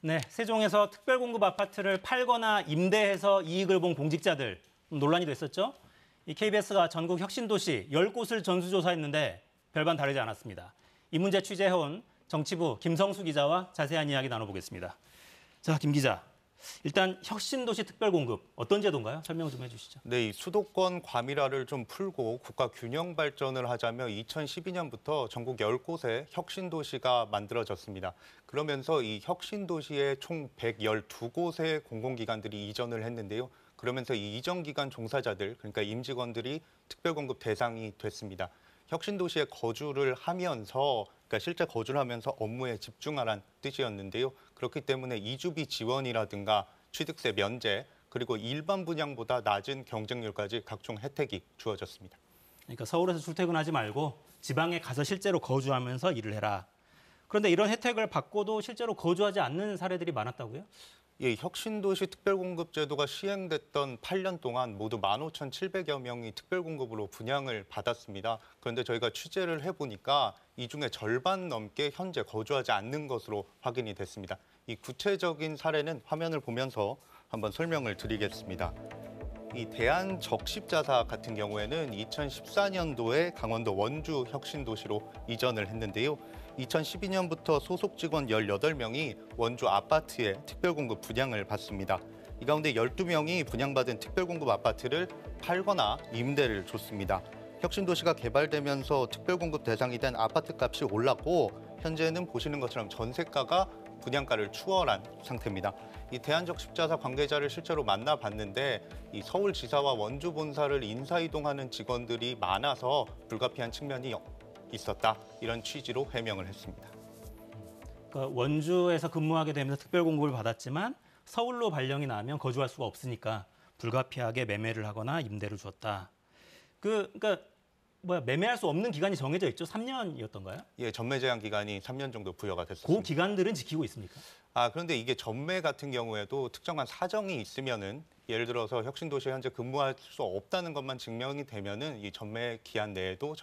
네, 세종에서 특별공급 아파트를 팔거나 임대해서 이익을 본 공직자들 논란이 됐었죠. 이 KBS가 전국 혁신도시 10곳을 전수조사했는데 별반 다르지 않았습니다. 이 문제 취재해온 정치부 김성수 기자와 자세한 이야기 나눠보겠습니다. 자, 김 기자. 일단 혁신도시 특별공급 어떤 제도인가요? 설명 좀 해주시죠. 네, 이 수도권 과밀화를 좀 풀고 국가 균형 발전을 하자며 2012년부터 전국 10곳에 혁신도시가 만들어졌습니다. 그러면서 이 혁신도시에 총 112곳의 공공기관들이 이전을 했는데요. 그러면서 이 이전 기간 종사자들, 그러니까 임직원들이 특별공급 대상이 됐습니다. 혁신도시에 거주를 하면서, 그러니까 실제 거주를 하면서 업무에 집중하란 뜻이었는데요. 그렇기 때문에 이주비 지원이라든가 취득세 면제, 그리고 일반 분양보다 낮은 경쟁률까지 각종 혜택이 주어졌습니다. 그러니까 서울에서 출퇴근하지 말고 지방에 가서 실제로 거주하면서 일을 해라. 그런데 이런 혜택을 받고도 실제로 거주하지 않는 사례들이 많았다고요? 예, 혁신도시 특별공급제도가 시행됐던 8년 동안 모두 15,700여 명이 특별공급으로 분양을 받았습니다. 그런데 저희가 취재를 해보니까 이 중에 절반 넘게 현재 거주하지 않는 것으로 확인이 됐습니다. 이 구체적인 사례는 화면을 보면서 한번 설명을 드리겠습니다. 이 대한적십자사 같은 경우에는 2014년도에 강원도 원주 혁신도시로 이전을 했는데요. 2012년부터 소속 직원 18명이 원주 아파트에 특별공급 분양을 받습니다. 이 가운데 12명이 분양받은 특별공급 아파트를 팔거나 임대를 줬습니다. 혁신도시가 개발되면서 특별공급 대상이 된 아파트 값이 올랐고 현재는 보시는 것처럼 전세가가 분양가를 추월한 상태입니다. 이 대한적십자사 관계자를 실제로 만나봤는데 이 서울지사와 원주 본사를 인사이동하는 직원들이 많아서 불가피한 측면이 있었다. 이런 취지로 해명을 했습니다. 그러니까 원주에서 근무하게 되면서 특별공급을 받았지만 서울로 발령이 나면 거주할 수가 없으니까 불가피하게 매매를 하거나 임대를 줬다. 그러니까 매매할 수 없는 기간이 정해져 있죠? 3년이었던가요? 예, 전매 제한 기간이 3년 정도 부여가 됐습니다. 그 기간들은 지키고 있습니까? 그런데 이게 전매 같은 경우에도 특정한 사정이 있으면은 예를 들어서 혁신도시에 현재 근무할 수 없다는 것만 증명이 되면은 이 전매 기한 내에도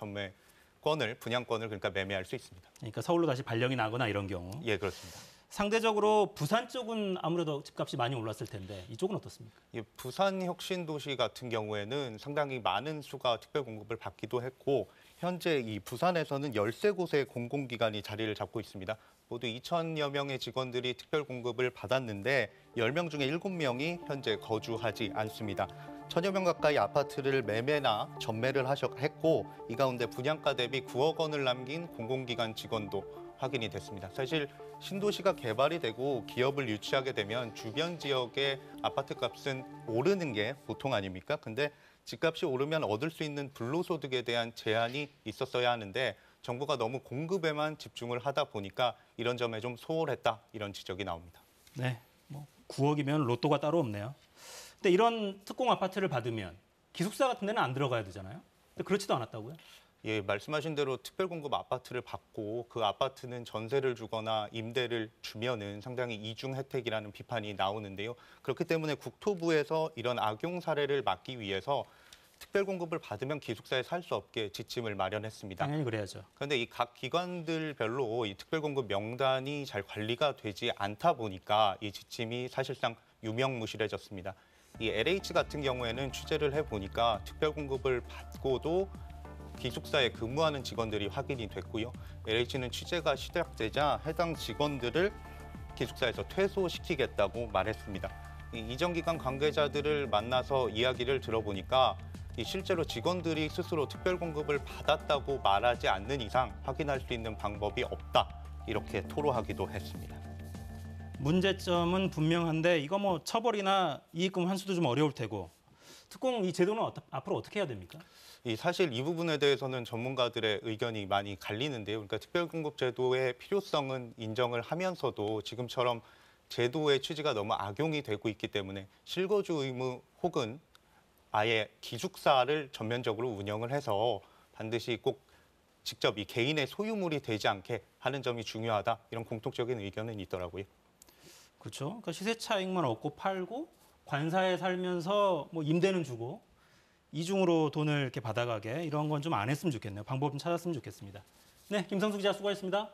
분양권을 그러니까 매매할 수 있습니다. 그러니까 서울로 다시 발령이 나거나 이런 경우. 예, 그렇습니다. 상대적으로 부산 쪽은 아무래도 집값이 많이 올랐을 텐데 이쪽은 어떻습니까? 예, 부산 혁신도시 같은 경우에는 상당히 많은 수가 특별공급을 받기도 했고 현재 이 부산에서는 13곳의 공공기관이 자리를 잡고 있습니다. 모두 2,000여 명의 직원들이 특별공급을 받았는데 10명 중에 7명이 현재 거주하지 않습니다. 1,000여 명 가까이 아파트를 매매나 전매를 했고 이 가운데 분양가 대비 9억 원을 남긴 공공기관 직원도 확인이 됐습니다. 사실 신도시가 개발이 되고 기업을 유치하게 되면 주변 지역의 아파트 값은 오르는 게 보통 아닙니까? 근데 집값이 오르면 얻을 수 있는 불로소득에 대한 제한이 있었어야 하는데 정부가 너무 공급에만 집중을 하다 보니까 이런 점에 좀 소홀했다 이런 지적이 나옵니다. 네, 9억이면 로또가 따로 없네요. 근데 이런 특공 아파트를 받으면 기숙사 같은 데는 안 들어가야 되잖아요. 근데 그렇지도 않았다고요? 예, 말씀하신 대로 특별공급 아파트를 받고 그 아파트는 전세를 주거나 임대를 주면은 상당히 이중 혜택이라는 비판이 나오는데요. 그렇기 때문에 국토부에서 이런 악용 사례를 막기 위해서 특별공급을 받으면 기숙사에 살 수 없게 지침을 마련했습니다. 당연히 그래야죠. 그런데 이 각 기관들별로 이 특별공급 명단이 잘 관리가 되지 않다 보니까 이 지침이 사실상 유명무실해졌습니다. 이 LH 같은 경우에는 취재를 해보니까 특별공급을 받고도 기숙사에 근무하는 직원들이 확인이 됐고요. LH는 취재가 시작되자 해당 직원들을 기숙사에서 퇴소시키겠다고 말했습니다. 이전 기관 관계자들을 만나서 이야기를 들어보니까 실제로 직원들이 스스로 특별공급을 받았다고 말하지 않는 이상 확인할 수 있는 방법이 없다. 이렇게 토로하기도 했습니다. 문제점은 분명한데 이거 처벌이나 이익금 환수도 좀 어려울 테고 특공 이 제도는 앞으로 어떻게 해야 됩니까? 사실 이 부분에 대해서는 전문가들의 의견이 많이 갈리는데요. 그러니까 특별공급 제도의 필요성은 인정을 하면서도 지금처럼 제도의 취지가 너무 악용이 되고 있기 때문에 실거주 의무 혹은 아예 기숙사를 전면적으로 운영을 해서 반드시 꼭 직접 이 개인의 소유물이 되지 않게 하는 점이 중요하다. 이런 공통적인 의견은 있더라고요. 그렇죠. 그러니까 시세 차익만 얻고 팔고 관사에 살면서 임대는 주고 이중으로 돈을 이렇게 받아가게 이런 건 좀 안 했으면 좋겠네요. 방법 좀 찾았으면 좋겠습니다. 네, 김성수 기자 수고하셨습니다.